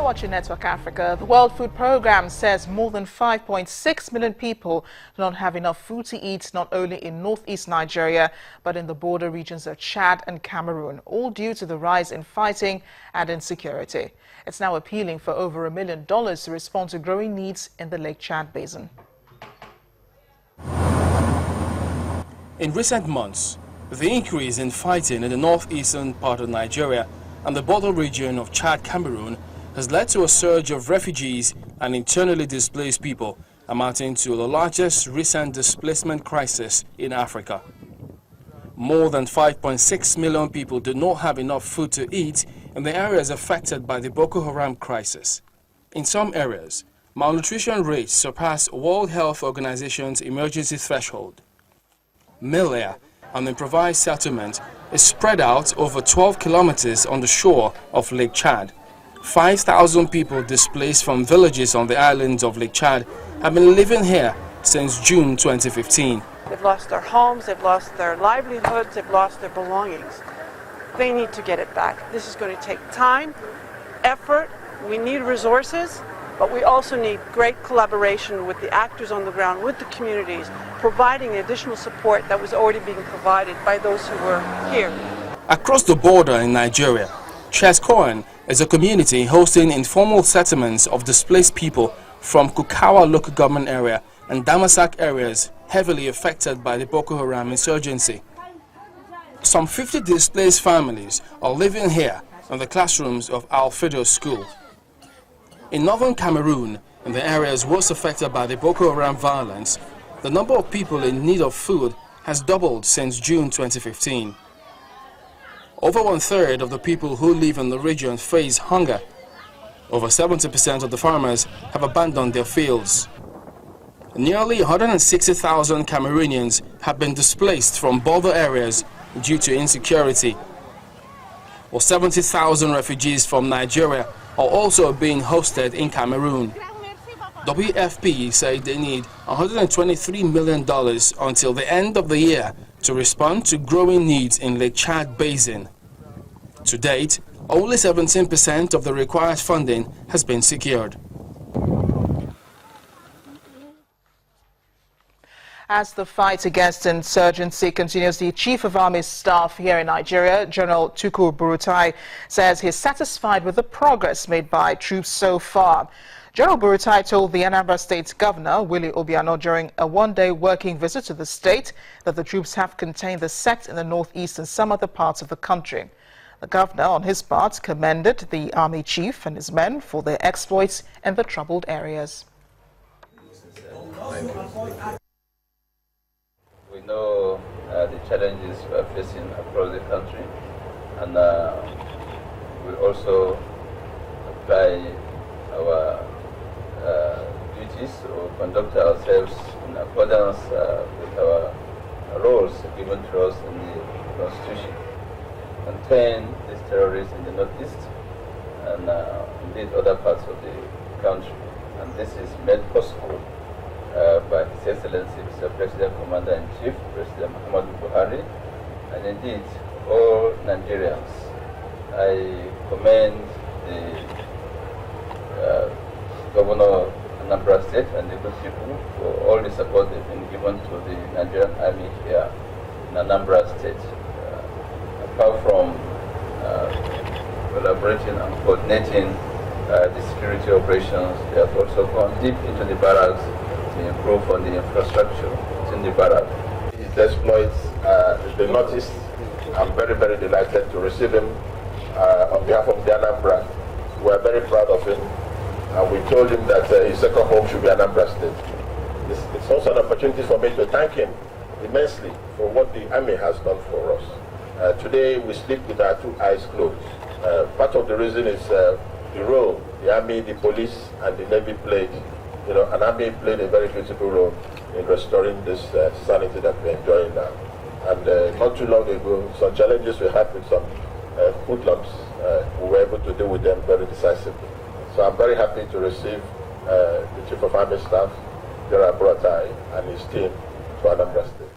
watching Network Africa. The World Food Programme says more than 5.6 million people do not have enough food to eat, not only in northeast Nigeria, but in the border regions of Chad and Cameroon, all due to the rise in fighting and insecurity. It's now appealing for over $1 million to respond to growing needs in the Lake Chad Basin. In recent months, the increase in fighting in the northeastern part of Nigeria and the border region of Chad, Cameroon has led to a surge of refugees and internally displaced people, amounting to the largest recent displacement crisis in Africa. More than 5.6 million people do not have enough food to eat in the areas affected by the Boko Haram crisis. In some areas, malnutrition rates surpass World Health Organization's emergency threshold. Milia, an improvised settlement, is spread out over 12 kilometers on the shore of Lake Chad. 5,000 people displaced from villages on the islands of Lake Chad have been living here since June 2015. They've lost their homes, they've lost their livelihoods, they've lost their belongings. They need to get it back. This is going to take time, effort, we need resources, but we also need great collaboration with the actors on the ground, with the communities, providing additional support that was already being provided by those who were here. Across the border in Nigeria, Cheskoen is a community hosting informal settlements of displaced people from Kukawa local government area and Damasak areas heavily affected by the Boko Haram insurgency. Some 50 displaced families are living here in the classrooms of Al-Fido School. In northern Cameroon, in the areas worst affected by the Boko Haram violence, the number of people in need of food has doubled since June 2015. Over 1/3 of the people who live in the region face hunger. Over 70% of the farmers have abandoned their fields. Nearly 160,000 Cameroonians have been displaced from border areas due to insecurity, while 70,000 refugees from Nigeria are also being hosted in Cameroon. WFP said they need $123 million until the end of the year to respond to growing needs in Lake Chad Basin. To date, only 17% of the required funding has been secured. As the fight against insurgency continues, the Chief of Army Staff here in Nigeria, General Tukur Buratai, says he's satisfied with the progress made by troops so far. General Buratai told the Anambra State Governor, Willie Obiano, during a one-day working visit to the state that the troops have contained the sect in the northeast and some other parts of the country. The governor, on his part, commended the army chief and his men for their exploits in the troubled areas. We know the challenges we are facing across the country, and we also apply our duties to conduct ourselves in accordance with our roles given to us in the Constitution. Contain these terrorists in the northeast and indeed other parts of the country, and this is made possible by His Excellency Mr. President Commander-in-Chief, President Muhammadu Buhari, and indeed all Nigerians. I commend the Governor of Anambra State and the good people for all the support they've been given to the Nigerian Army here in Anambra State. Apart from collaborating and coordinating the security operations, they have also gone deep into the barracks to improve on the infrastructure in the barracks. His exploits the Northeast. I'm very, very delighted to receive him on behalf of the Anambra. We're very proud of him. We told him that his second home should be Anambra State. It's also an opportunity for me to thank him immensely for what the Army has done for us. Today we sleep with our two eyes closed. Part of the reason is the role the Army, the police, and the Navy played. You know, an Army played a very critical role in restoring this sanity that we're enjoying now. And not too long ago, some challenges we had with some hoodlums, we were able to deal with them very decisively. So I'm very happy to receive the Chief of Army Staff, General Buratai, and his team to Anambra State.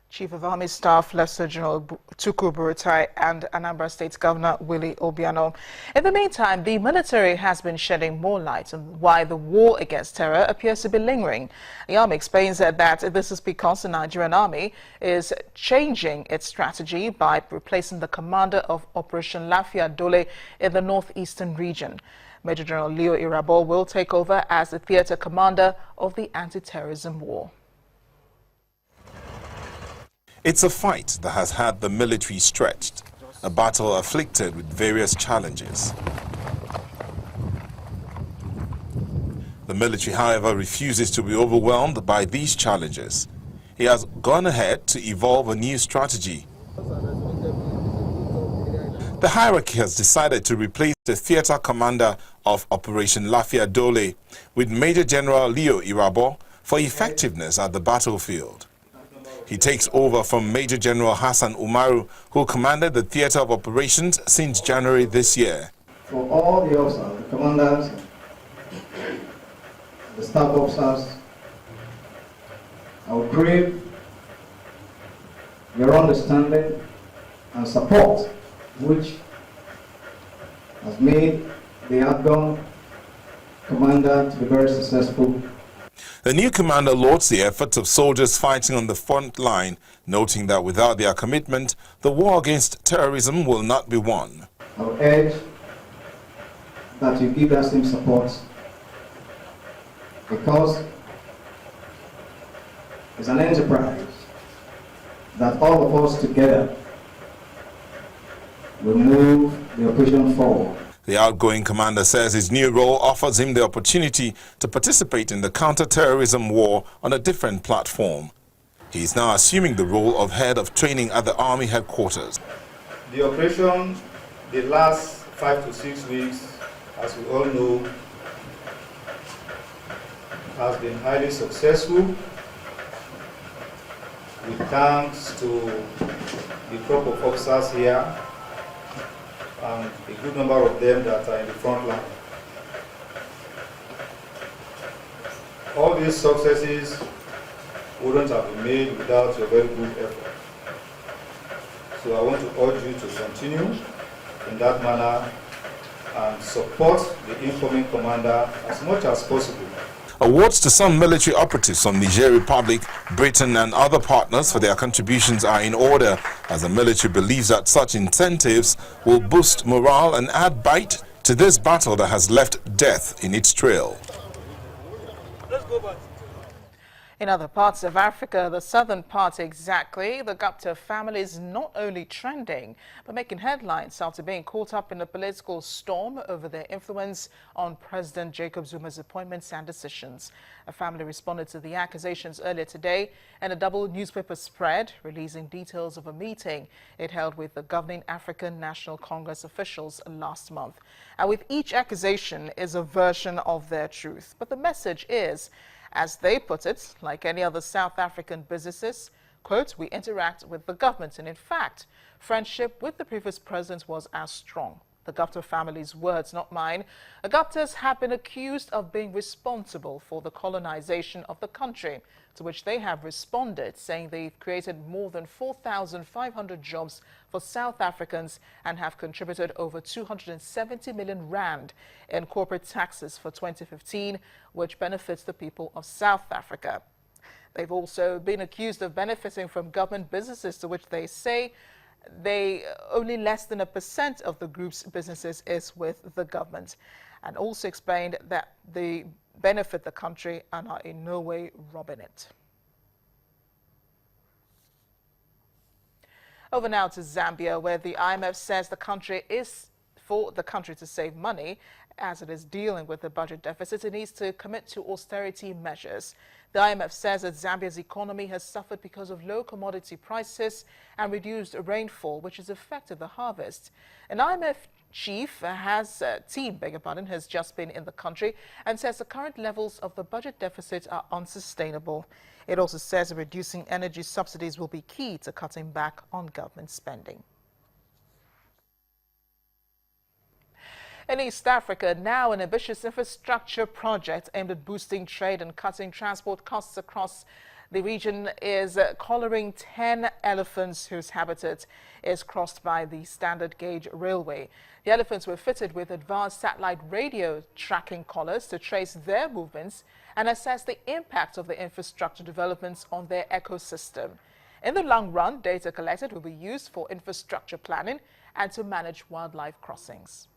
Chief of Army Staff, Lieutenant General Tukur Buratai, and Anambra State Governor Willie Obiano. In the meantime, the military has been shedding more light on why the war against terror appears to be lingering. The army explains that this is because the Nigerian army is changing its strategy by replacing the commander of Operation Lafia Dole in the northeastern region. Major General Leo Irabor will take over as the theater commander of the anti-terrorism war. It's a fight that has had the military stretched, a battle afflicted with various challenges. The military, however, refuses to be overwhelmed by these challenges. He has gone ahead to evolve a new strategy. The hierarchy has decided to replace the theater commander of Operation Lafia Dole with Major General Leo Irabor for effectiveness at the battlefield. He takes over from Major General Hassan Umaru, who commanded the theater of operations since January this year. For all the officers, the commanders, the staff officers, I would crave your understanding and support, which has made the outgone commander to be very successful. The new commander lauds the efforts of soldiers fighting on the front line, noting that without their commitment, the war against terrorism will not be won. I would urge that you give that same support, because it's an enterprise that all of us together will move the operation forward. The outgoing commander says his new role offers him the opportunity to participate in the counter-terrorism war on a different platform. He is now assuming the role of head of training at the Army headquarters. The operation, the last 5 to 6 weeks, as we all know, has been highly successful, with thanks to the crop of officers here and a good number of them that are in the front line. All these successes wouldn't have been made without your very good effort. So I want to urge you to continue in that manner and support the incoming commander as much as possible. Awards to some military operatives from Niger Republic, Britain and other partners for their contributions are in order, as the military believes that such incentives will boost morale and add bite to this battle that has left death in its trail. In other parts of Africa, the southern part exactly, the Gupta family is not only trending, but making headlines after being caught up in a political storm over their influence on President Jacob Zuma's appointments and decisions. A family responded to the accusations earlier today in a double newspaper spread, releasing details of a meeting it held with the governing African National Congress officials last month. And with each accusation is a version of their truth. But the message is, as they put it, like any other South African businesses, quote, we interact with the government. And in fact, friendship with the previous president was as strong. The Gupta family's words, not mine. The Guptas have been accused of being responsible for the colonization of the country, to which they have responded, saying they've created more than 4,500 jobs for South Africans and have contributed over 270 million rand in corporate taxes for 2015, which benefits the people of South Africa. They've also been accused of benefiting from government businesses, to which they say only less than 1% of the group's businesses is with the government, and also explained that they benefit the country and are in no way robbing it. Over now to Zambia, where the IMF says the country is for the country to save money. As it is dealing with the budget deficit, it needs to commit to austerity measures. The IMF says that Zambia's economy has suffered because of low commodity prices and reduced rainfall, which has affected the harvest. An IMF team has just been in the country and says the current levels of the budget deficit are unsustainable. It also says that reducing energy subsidies will be key to cutting back on government spending. In East Africa, now an ambitious infrastructure project aimed at boosting trade and cutting transport costs across The region is collaring 10 elephants whose habitat is crossed by the standard gauge railway. The elephants were fitted with advanced satellite radio tracking collars to trace their movements and assess the impact of the infrastructure developments on their ecosystem. In the long run, data collected will be used for infrastructure planning and to manage wildlife crossings.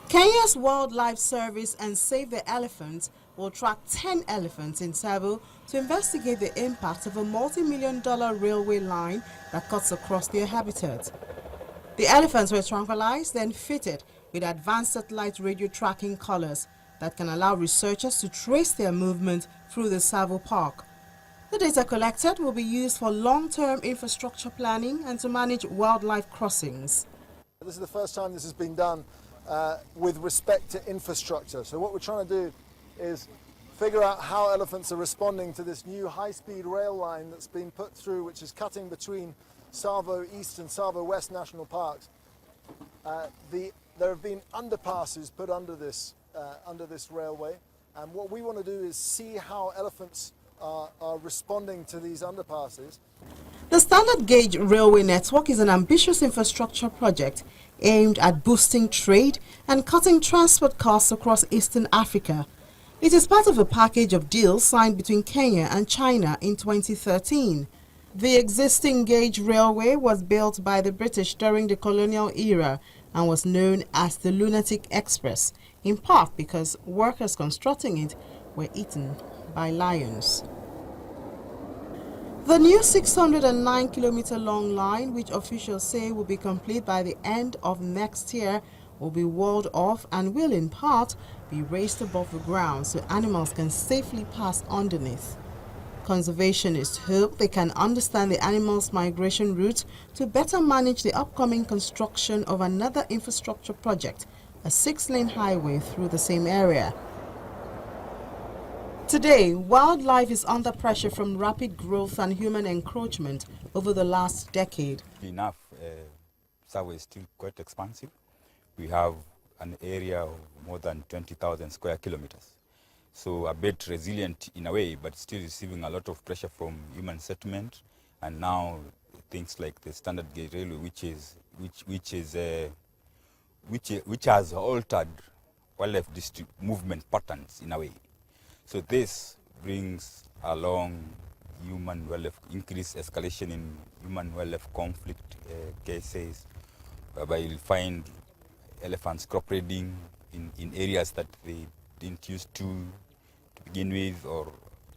Kenya's Wildlife Service and Save the Elephants will track 10 elephants in Savo to investigate the impact of a multi-million-dollar railway line that cuts across their habitat. The elephants were tranquilized and fitted with advanced satellite radio tracking collars that can allow researchers to trace their movement through the Savo Park. The data collected will be used for long-term infrastructure planning and to manage wildlife crossings. This is the first time this has been done with respect to infrastructure. So what we're trying to do is figure out how elephants are responding to this new high-speed rail line that's been put through, which is cutting between Savo East and Savo West National Parks. There have been underpasses put under this railway, and what we want to do is see how elephants are responding to these underpasses. The standard gauge railway network is an ambitious infrastructure project aimed at boosting trade and cutting transport costs across Eastern Africa. It is part of a package of deals signed between Kenya and China in 2013. The existing gauge railway was built by the British during the colonial era and was known as the Lunatic Express, in part because workers constructing it were eaten by lions. The new 609-kilometer-long line, which officials say will be complete by the end of next year, will be walled off and will in part be raised above the ground so animals can safely pass underneath. Conservationists hope they can understand the animals' migration route to better manage the upcoming construction of another infrastructure project, a 6-lane highway through the same area. Today, wildlife is under pressure from rapid growth and human encroachment over the last decade. Enough, Savo is still quite expansive. We have an area of more than 20,000 square kilometers. So a bit resilient in a way, but still receiving a lot of pressure from human settlement. And now things like the standard gauge railway, which has altered wildlife movement patterns in a way. So this brings along increased escalation in human-wildlife conflict cases, whereby you'll find elephants crop raiding in areas that they didn't used to begin with, or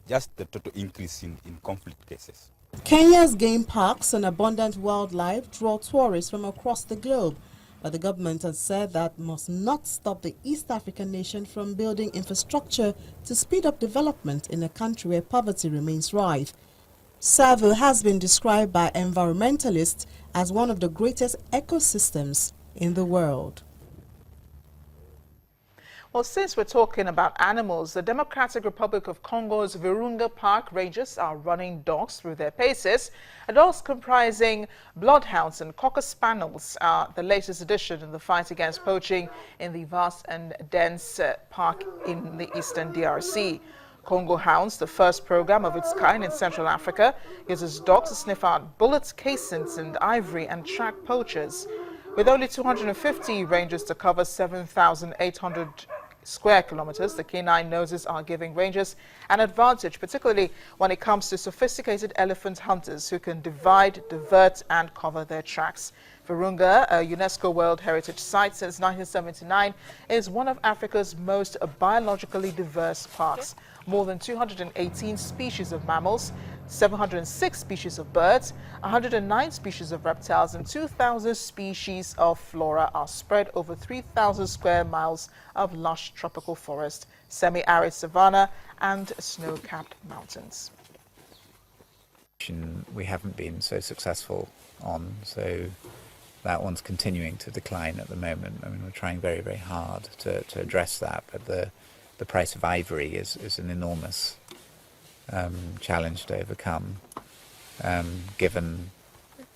just the total increase in conflict cases. Kenya's game parks and abundant wildlife draw tourists from across the globe, but the government has said that must not stop the East African nation from building infrastructure to speed up development in a country where poverty remains rife. Savo has been described by environmentalists as one of the greatest ecosystems in the world. Well, since we're talking about animals, the Democratic Republic of Congo's Virunga Park rangers are running dogs through their paces. Dogs comprising bloodhounds and cocker spaniels are the latest addition in the fight against poaching in the vast and dense park in the eastern DRC. Congo Hounds, the first program of its kind in Central Africa, uses dogs to sniff out bullets, casings, and ivory and track poachers. With only 250 rangers to cover 7,800 square kilometers, the canine noses are giving rangers an advantage, particularly when it comes to sophisticated elephant hunters who can divide, divert, and cover their tracks. Virunga, a UNESCO World Heritage Site since 1979, is one of Africa's most biologically diverse parks. More than 218 species of mammals, 706 species of birds, 109 species of reptiles, and 2,000 species of flora are spread over 3,000 square miles of lush tropical forest, semi-arid savanna, and snow-capped mountains. We haven't been so successful on, so that one's continuing to decline at the moment. I mean, we're trying very, very hard to address that, but the price of ivory is an enormous challenge to overcome, given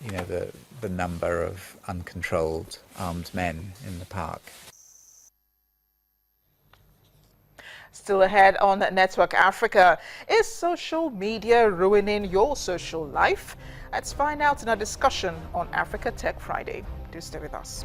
the number of uncontrolled armed men in the park. Still ahead on Network Africa, is social media ruining your social life? Let's find out in our discussion on Africa Tech Friday. Do stay with us.